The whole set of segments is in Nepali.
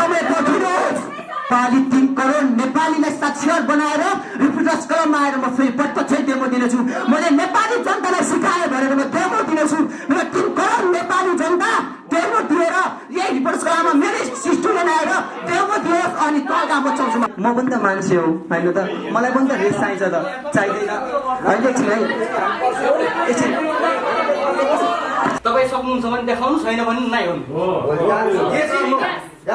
समय पर्खिनुहोस्। पाली 3 करोड नेपालीलाई साक्षर बनाएर रिपोर्टर्स क्लबमा आएर म फेरि प्रत्यक्ष डेमो दिनेछु। मैले नेपाली जनतालाई सिकाएँ भनेर म डेमो दिनेछु। मेरो 3 करोड नेपाली जनता डेमो दिएर यही रिपोर्टर्स क्लबमा मेरो स्टुडेन्ट आएर डेमो दियोस् अनि तलका बचाउँछु। म पनि त मान्छे हो होइन त, मलाई पनि त रेस चाहिन्छ त, चाहिँदैन अहिले एकछिन है एकछिन। तपाईँ सक्नुहुन्छ भने देखाउनु, छैन भने नै हो। यो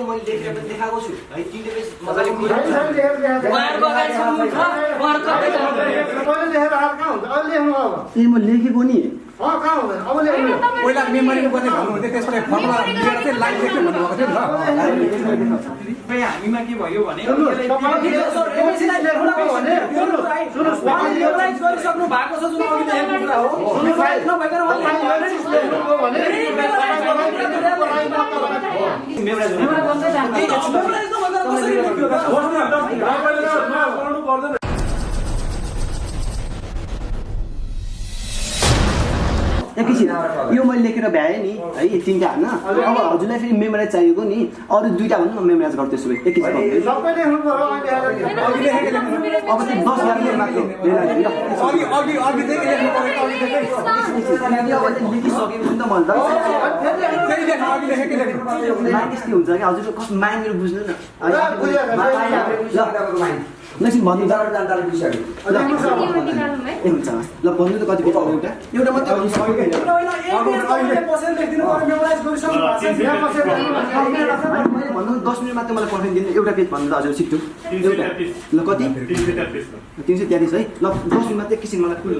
मैले लेखेर पनि देखाएको छु है, तिनले मजाले म लेखेको नि पहिला मेमोरी गर्ने भन्नुहुन्थ्यो, त्यसपछि फर्मुला लिएर चाहिँ लाइन लेख्ने भन्नुभएको थियो नि त। हामीमा के भयो भने गरिसक्नु भएको छ, जुन अघि देखेको कुरा हो। एकैछिन यो मैले लेखेर भ्याएँ नि है 3टा होइन। अब हजुरलाई फेरि मेमोराइज चाहिएको नि, अरू 2टा भन्नु म मेमोराइज गर्दैछु। एकैछिन अब चाहिँ 10 11 मात्र लेखिसकेको नि त मैले त हुन्छ क्या हजुरको कस्तो माइन्ड मेरो बुझ्नु न। एकछिन भन्नु त हुन्छ ल भन्नु त कति एउटा मात्रै भन्नु भन्नु 10 मिनट मात्रै मलाई पर्खिदिनु। एउटा पेज भन्नु त हजुर छिट्टो एउटा ल कति 333 है। ल 10 मिनट मात्रै एकछिन मलाई कुल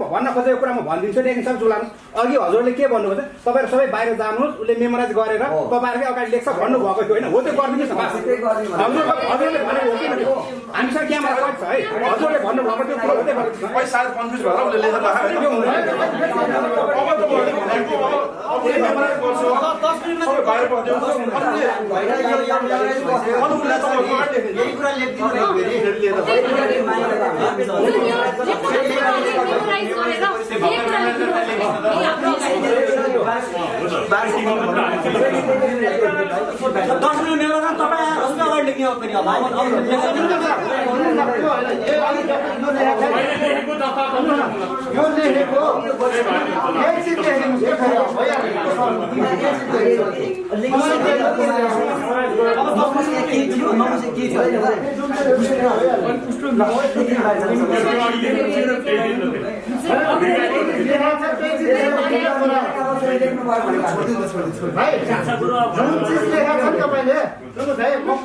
भन्न खोजेको कुरा म भनिदिन्छु नि। एकछिन चुलानु अघि हजुरले के भन्नुभयो तपाईँहरू सबै बाहिर जानुहोस्, उसले मेमोराइज गरेर तपाईँहरूकै अगाडि लेख्छ भन्नुभएको थियो होइन? हो त्यो गरिदिनुहोस् न। हजुरले भनेको हो कि हामीसँग क्यामेरा छ है, हजुरले भन्नुभएको त्यो कुरो हुँदै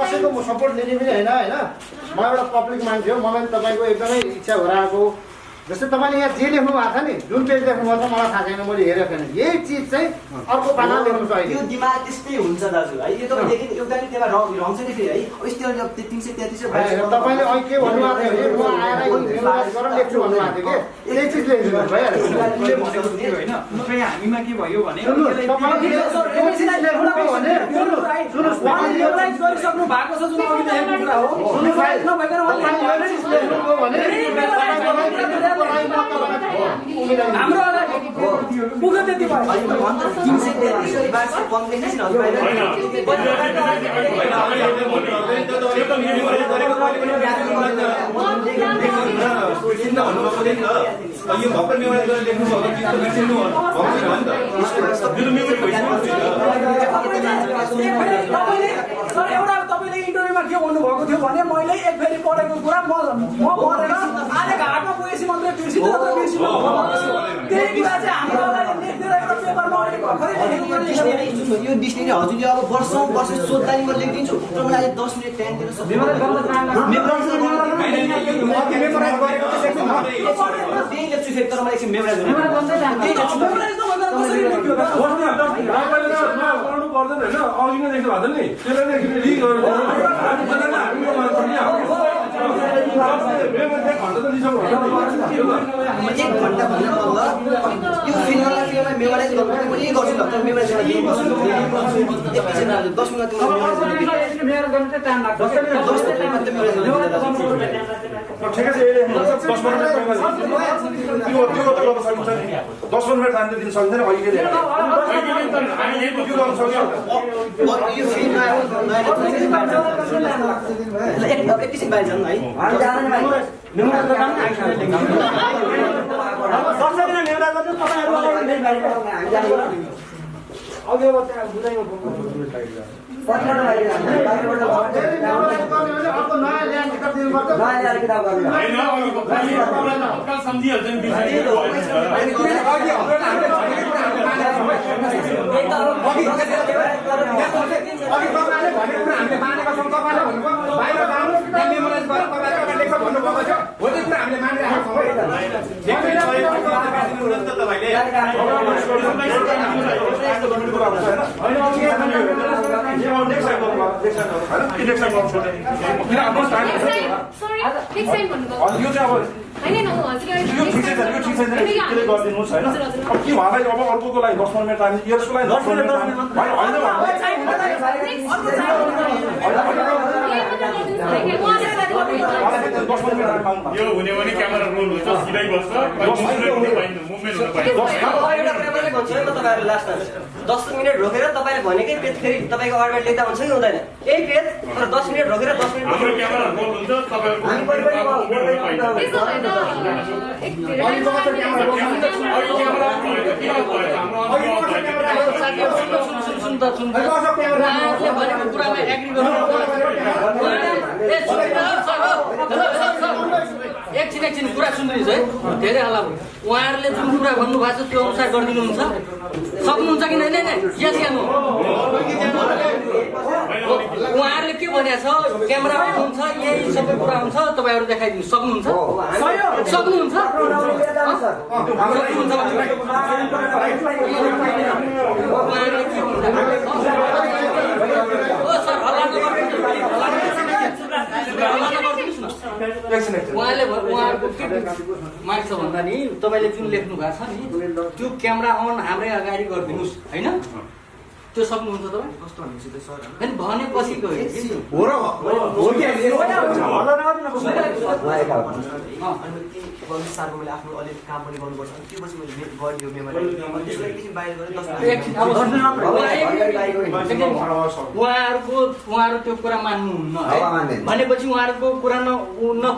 कसैको म सपोर्ट लिने पनि होइन होइन। म एउटा पब्लिक मान्छे हो, मलाई तपाईँको एकदमै इच्छा भइरहेको। जस्तै तपाईँले यहाँ जे लेख्नु भएको छ नि, जुन पेज लेख्नु भएको छ मलाई थाहा छैन, मैले हेरेको छैन। यही चिज चाहिँ अर्को पाना लेख्नु छ। यो दिमाग त्यस्तै हुन्छ दाजु है। यो तपाईँले एउटा नि त्यसमा रङ छ नि फेरि है। यस्तो 333 तपाईँले अहिले के भन्नुभएको थियो भने म आएर मेमोराइज गरेर लेख्छु भन्नुभएको थियो कि यही चिज लेख्नु भइहाल्छ होइन। हामीमा के भयो भने गरिसक्नु भएको छ, जुन अघि देखेको कुरा हो। हाम्रो यो भर्खर मेमोराइज गरेर लेख्नु भएको चिज त बिर्सिनु हो नि एउटा तपाईँले इन्टरभ्यूमा के भन्नुभएको थियो भने मैले एक फेरि पढेको कुरा म पढेर आधे घाटमा गएपछि मात्रै बिर्सिनु त्यही कुरा चाहिँ हाम्रो अगाडि लेख्दैन एउटा पेपरमा अहिले भर्खरै लेखेको यो डिक्सनरी हजुरले अब वर्ष सोध्दा नि म लेखिदिन्छु तपाईँले अहिले 10 मिनेट टाइम दिनु सक्छ त्यही लेख्छु फेरि तर मलाई एकछिन मेमोराइज गर्नु पर्दैन होइन अघि नै देख्नु भएको नि त्यसलाई नै रिङ गरेर एक घन्टा भन्दा यो फिल्मलाई मेमोराइज गर्नु पनि गर्छु ल तर मेमोराइज गर्न दिनुपर्छ 10 मिनेट ठिकै छ यसले 10 मिनेट टाइम दिन सकिँदैन अहिले यो फिल्ममा एकैछिन बाहिर जानु है गरिदिनुहोस् होइन अब के भाइ अब अर्कोको लागि 10 मिनेट टाइम यसको लागि 10 मिनेट टाइम यो हुने भने क्यामेरा रोल हुन्छ सिधै बस्छ मुभमेन्ट हुन पाइन्छ 10 मिनेट रोकेर तपाईले भनेकै पेज फेरि तपाईको अगाडि लेख्दा हुन्छ कि हुँदैन यही पेज तर 10 मिनेट रोकेर 10 मिनेट हाम्रो क्यामेरा रोल हुन्छ तपाईहरुको एकछिन कुरा सुन्दैछ है धेरै हल्ला भयो उहाँहरूले जुन कुरा भन्नुभएको छ त्यो अनुसार गरिदिनुहुन्छ सक्नुहुन्छ कि नै यस या नो उहाँहरूले के भनेको छ क्यामेरा हुन्छ यही सबै कुरा हुन्छ तपाईहरु देखाइदिनु सक्नुहुन्छ सक्नुहुन्छ उहाँले उहाँहरूको के माग्छ भन्दा नि तपाईँले जुन लेख्नु भएको छ नि त्यो क्यामेरा अन हाम्रै अगाडि गरिदिनुहोस् होइन त्यो सक्नुहुन्छ तपाईँ कस्तो भनेपछि हो र सार्को मैले आफ्नो अलि काम पनि गर्नुपर्छ त्यो पछि मैले गरिदियो मेमोरी त्यसलाई एकछिन बाहिर गरेँ 10 मिनेट उहाँहरू त्यो कुरा मान्नुहुन्न भनेपछि उहाँहरूको कुरा न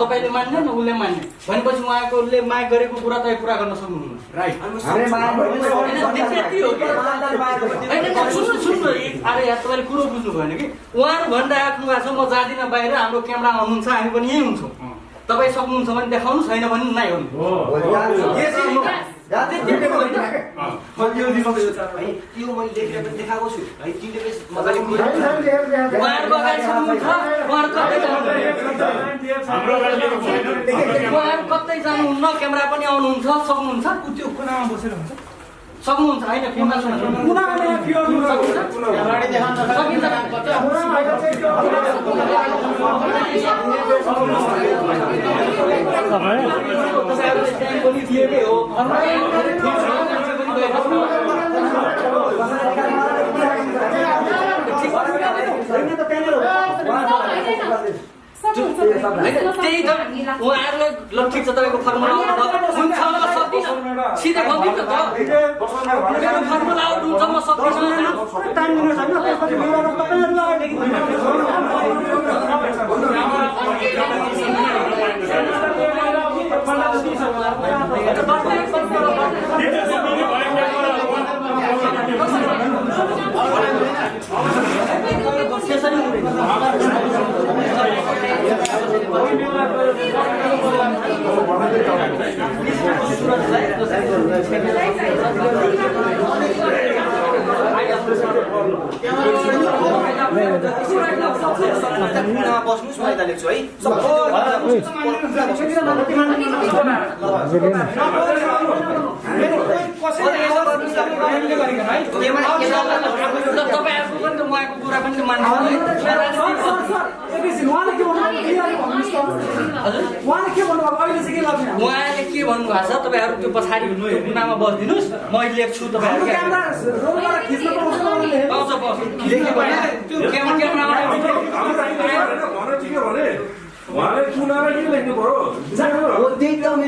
तपाईँले मान्ने न उसले मान्ने भनेपछि उहाँकोले माग गरेको कुरा तपाईँ पुरा गर्न सक्नुहुन्न राइट सुन्नु अरे यार तपाईँले कुरो बुझ्नु भएन कि उहाँहरू भनिराख्नु भएको छ म जाँदिनँ बाहिर हाम्रो क्यामेरा हुनुहुन्छ हामी पनि यहीँ हुन्छौँ तपाईँ सक्नुहुन्छ भने देखाउनु छैन भने नै हो यो मैले लेखेर पनि देखाएको छु है 3 पेज मजाले उहाँहरूको अगाडि सक्नुहुन्छ उहाँहरू कतै जानुहुन्न क्यामेरा पनि आउनुहुन्छ सक्नुहुन्छ त्यो कुनामा बसेर हुन्छ सक्नुहुन्छ होइन कुना त्यही त उहाँहरूले ल ठिक छ तपाईँको फर्मुला हुन्छ म सक्दिनँ सिधै भनिदिनु त मेरो फर्मुला आउट हुन्छ म सक्दिनँ टाइम बस्नुहोस् म यता लेख्छु है उहाँले के भन्नुभएको छ तपाईँहरू त्यो पछाडि कुनामा बसिदिनुहोस् म लेख्छु तपाईँहरू उहाँले चुनाव के लेख्नु पर्यो त्यही त हामी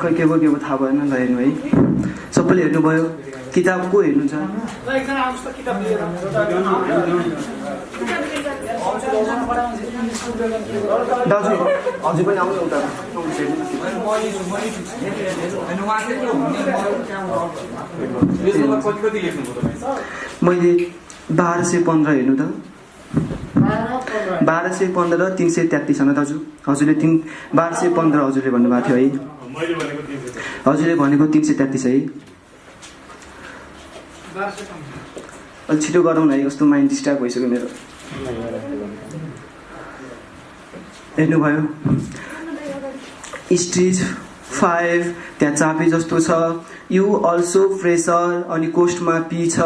खै के भयो थाहा भएन ल हेर्नु है सबैले हेर्नुभयो किताब को हेर्नुहुन्छ दाजु हजुर पनि आउनु उता मैले 1215 हेर्नु त 1215 र 333 सँग दाजु हजुरले 1215 हजुरले भन्नुभएको थियो है हजुरले भनेको 333 है अलि छिटो गरौँ न है कस्तो माइन्ड डिस्टर्ब भइसक्यो मेरो हेर्नुभयो स्टेज 5 त्यहाँ चापी जस्तो छ यु अल्सो फ्रेसर अनि कोस्टमा पी छ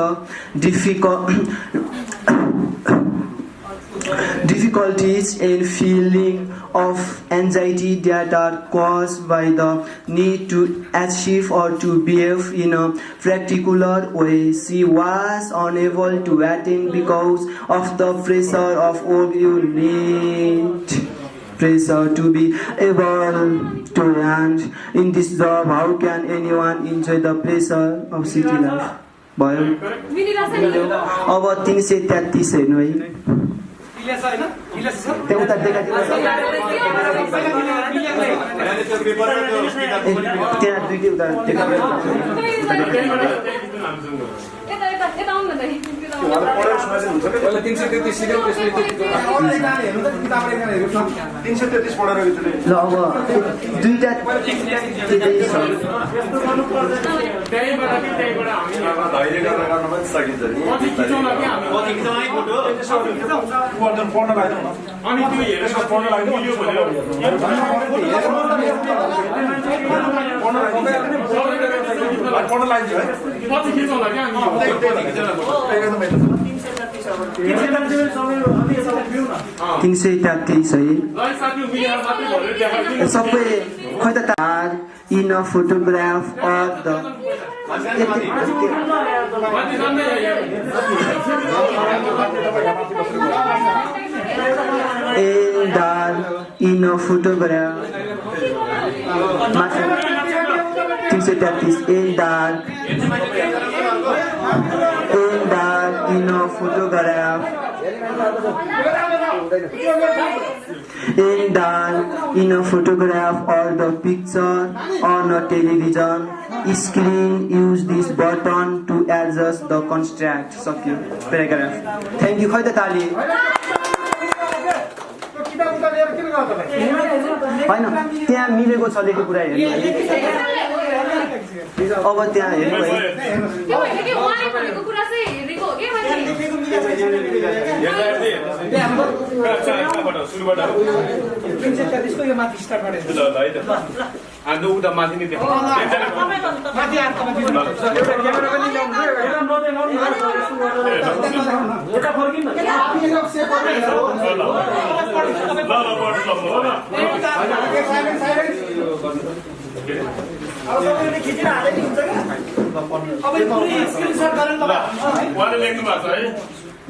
difficulties in feeling of anxiety that are caused by the need to achieve or to behave in a particular way. She was unable to attend because of the pressure of all you need. Pressure to be able to land in this job. How can anyone enjoy the pressure of city life? भयो अब 333 हेर्नु है त्यहाँ दुईटै उता ल अब दुईटा अनि त्यो हेरेर पढ्न लाग्यो मिल्यो भनेर पढ्न लाग्यो है पछि खिचौँला क्या हामी 333 है सबै खै त तार in a photograph of the in a photograph 333 in dark in a photograph in a photograph or the picture on a television screen. Use this button to adjust the contrast. Sakyo paragraph. Thank you. Khoi ta tali होइन त्यहाँ मिलेको छ लेखेको कुरा हेर्नु अब त्यहाँ हेर्नु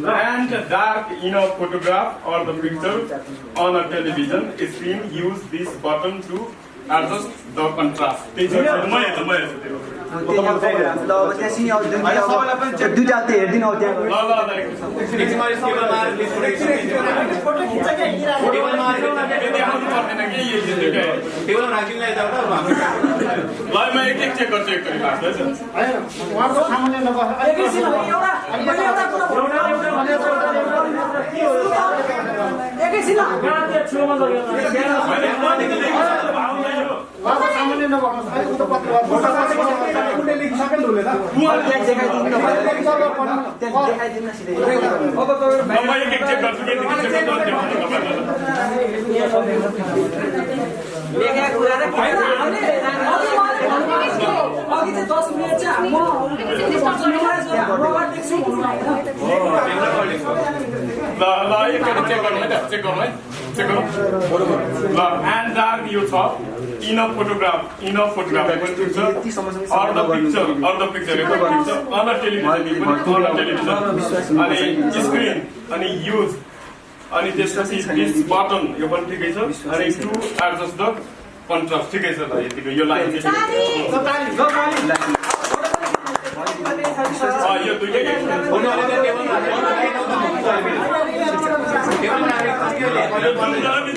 and dark in a photograph or the picture on a television screen. Use this button to adjust the contrast. दुईटा हेरिदिनु अब त्यहाँ and dark you thought in a photograph or the picture on a television and a screen and use अनि त्यसपछि दिस बटन यो पनि ठिकै छ अनि टु एडजस्ट द कन्ट्रास्ट ठिकै छ ल यतिको यो लाइन चाहिँ यो दुईटै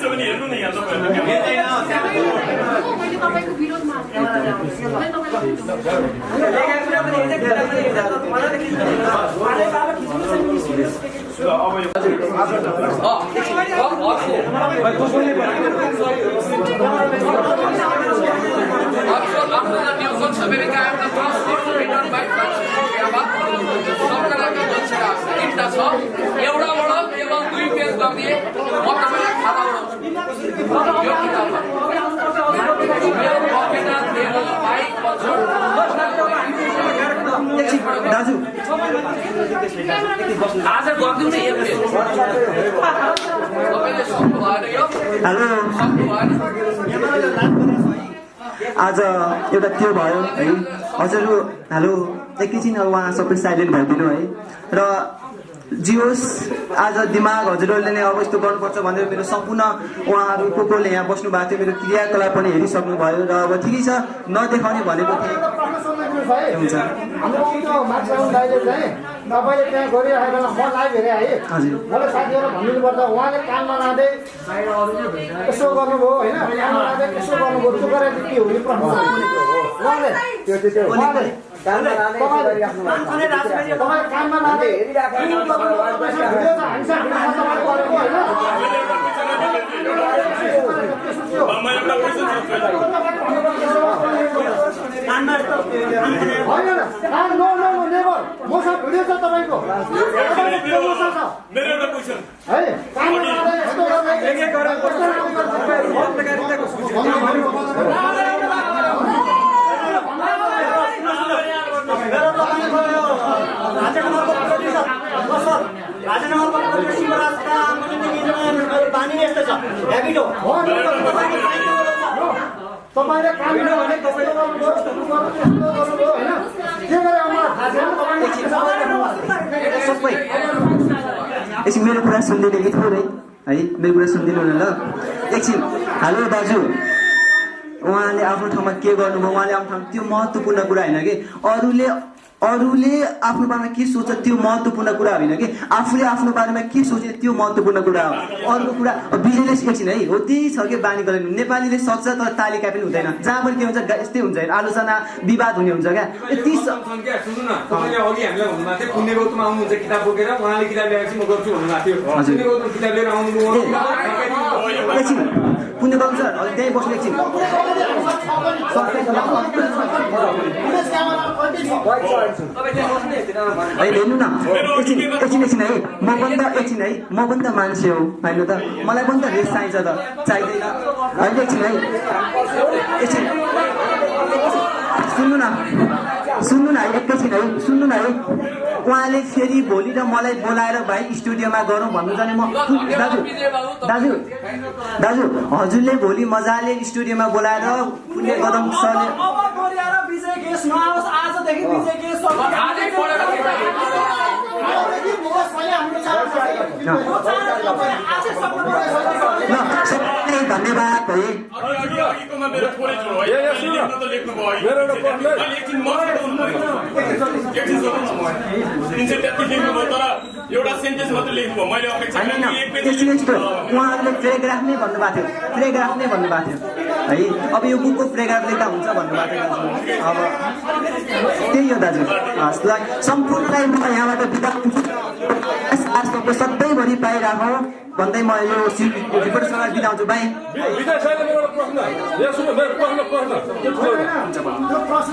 पनि हेर्नु न यहाँ तपाईको विरोधमा एउटाबाट केवल 2 पेज गरिदिए म तपाईँलाई खाता उडाउँछु यो किताबमा दाजु आज गरिदिउँ न एक पेज तपाईँले सक्नु भएन यो हेलो सक्नु भएन आज एउटा त्यो भयो है हजुर हेलो एकैछिन अब उहाँ सबै साइलेन्ट भइदिनु है र जियोस् आज दिमाग हजुरहरूले नै अब यस्तो गर्नुपर्छ भनेर मेरो सम्पूर्ण उहाँहरू कोले यहाँ बस्नु भएको थियो मेरो क्रियाकलाप पनि हेरिसक्नुभयो र अब ठिकै छ नदेखाउने भनेको थिएँ हुन्छ तपाईँले त्यहाँ गरिराखेको म लाइभ हेरेँ है मलाई साथीहरू भनिदिनुपर्छ उहाँले कानमा लाँदै यसो गर्नुभयो होइन कानमा लाँदै यसो गर्नुभयो त्यो गरेर के हो यो प्रश्न उहाँले कानमा लाँदै मसँग भिडियो छ तपाईँको मेरो एउटा क्वेसन है तपाईँले काम भने तपाईँले सबै एकछिन मेरो कुरा सुनिदिनु कि थोरै है मेरो कुरा सुनिदिनु न ल एकछिन हेलो दाजु उहाँले आफ्नो ठाउँमा के गर्नुभयो उहाँले आफ्नो ठाउँमा त्यो महत्त्वपूर्ण कुरा होइन कि अरूले आफ्नो बारेमा के सोच्छ त्यो महत्त्वपूर्ण कुरा होइन कि आफूले आफ्नो बारेमा के सोचे त्यो महत्त्वपूर्ण कुरा हो अरूको कुरा बिजनेस एकछिन है हो त्यही छ कि बानी गरेर नेपालीले सक्छ तर तालिका पनि हुँदैन जहाँ पनि के हुन्छ यस्तै हुन्छ आलोचना विवाद हुने हुन्छ क्या यति सुन्नु न तपाईँले अघि हामीलाई भन्नुभएको थियो पुण्य गौतम आउनुहुन्छ किताब बोकेर उहाँले किताब ल्याएपछि म गर्छु भन्नुभएको थियो पुण्य गौतम किताब लिएर आउनुभयो एकछिन पुण्य गौतम सर त्यहीँ बस्नु एकछिन हेर्नु न एकछिन है म पनि त मान्छे हो होइन त मलाई पनि त रेस चाहिन्छ त चाहिँदैन होइन एकछिन है एकछिन सुन्नु न है एकैछिन है सुन्नु न है उहाँले फेरि भोलि र मलाई बोलाएर भाइ स्टुडियोमा गरौँ भन्नु जाने म दाजु हजुरले भोलि मजाले स्टुडियोमा बोलाएर पुण्य गौतम सरले धन्यवाद है एउटा सेन्टेन्स मात्र लेख्नुभयो मैले अपेक्षा उहाँहरूले प्याराग्राफ नै भन्नुभएको थियो है अब यो बुकको प्याराग्राफ लेख्दा हुन्छ भन्नुभएको थियो अब त्यही हो दाजु सम्पूर्णलाई म यहाँबाट बिदा हुन्छु सधैँभरि पाइरहेको भन्दै म यो रिपोर्टसँग बिदा हुन्छु बाई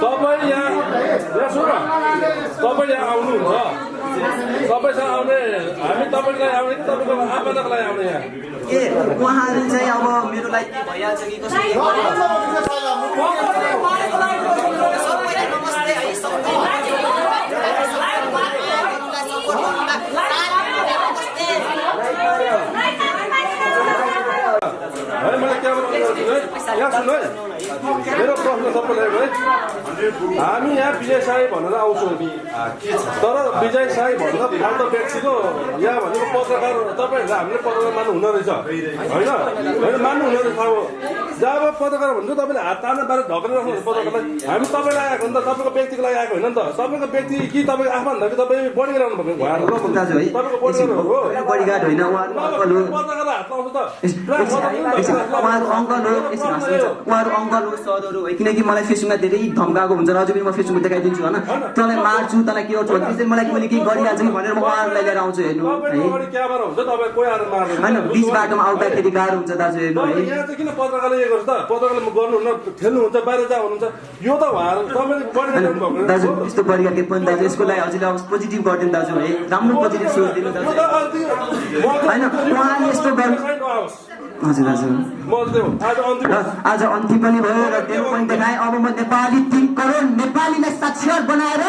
तपाईँ यहाँ आउनुहुन्छ सबैसँग आउने हामी तपाईँलाई आउने तपाईँको आपदालाई आउने यहाँ ए उहाँहरू चाहिँ अब मेरो लागि के भइहाल्छ कि कसरी मलाई क्या यहाँ सुन्नु है मेरो प्रश्न सबैलाई है हामी यहाँ विजय साई भनेर आउँछौँ तर विजय साई भन्दा फाल्टो व्यक्तिको यहाँ भनेको पत्रकार तपाईँहरूले हामीले पत्रकार मान्नु हुँदो रहेछ होइन मान्नु हुँदो रहेछ अब जब पत्रकार भन्छ तपाईँले हात तार्न बारे ढकेर राख्नुहुन्छ पत्रकारलाई हामी तपाईँलाई आएको नि त तपाईँको व्यक्तिको लागि आएको होइन नि त तपाईँको व्यक्ति कि तपाईँको आफन्त कि तपाईँ बढी गराउनु भएको दाजु है तपाईँको बडीगार्ड होइन उहाँहरू अङ्कल हो पत्रकारलाई हात लाउँछ त उहाँहरू अङ्कल हो उहाँहरू अङ्कल हो सरहरू है किनकि मलाई फेसबुकमा धेरै धम्काएको हुन्छ र अझै पनि म फेसबुकमा देखाइदिन्छु होइन तँलाई मार्छु तँलाई के गर्छु त्यसरी मलाई मैले केही गरिहाल्छु कि भनेर म उहाँहरूलाई लिएर आउँछु हेर्नु है होइन बिच बाटोमा आउँदाखेरि गाह्रो हुन्छ दाजु हेर्नु है यहाँ चाहिँ किन पत्रकारले यो गर्छ त पत्रकारले गर्नुहुन्न खेल्नुहुन्छ बाहिर जा हुनुहुन्छ यो त उहाँहरू तपाईँले बढी गर्नु भएको दाजु यस्तो परिकार के पनि दाजु यसको लागि हजुरले अब पोजिटिभ गरिदिनु दाजु है राम्रो पोजिटिभ सोचिदिनु दाजु होइन उहाँले यस्तो गर्नु हजुर हजुर आज अन्तिम पनि भयो र त्यो पनि देखाएँ अब म नेपाली 3 करोड नेपालीलाई साक्षर बनाएर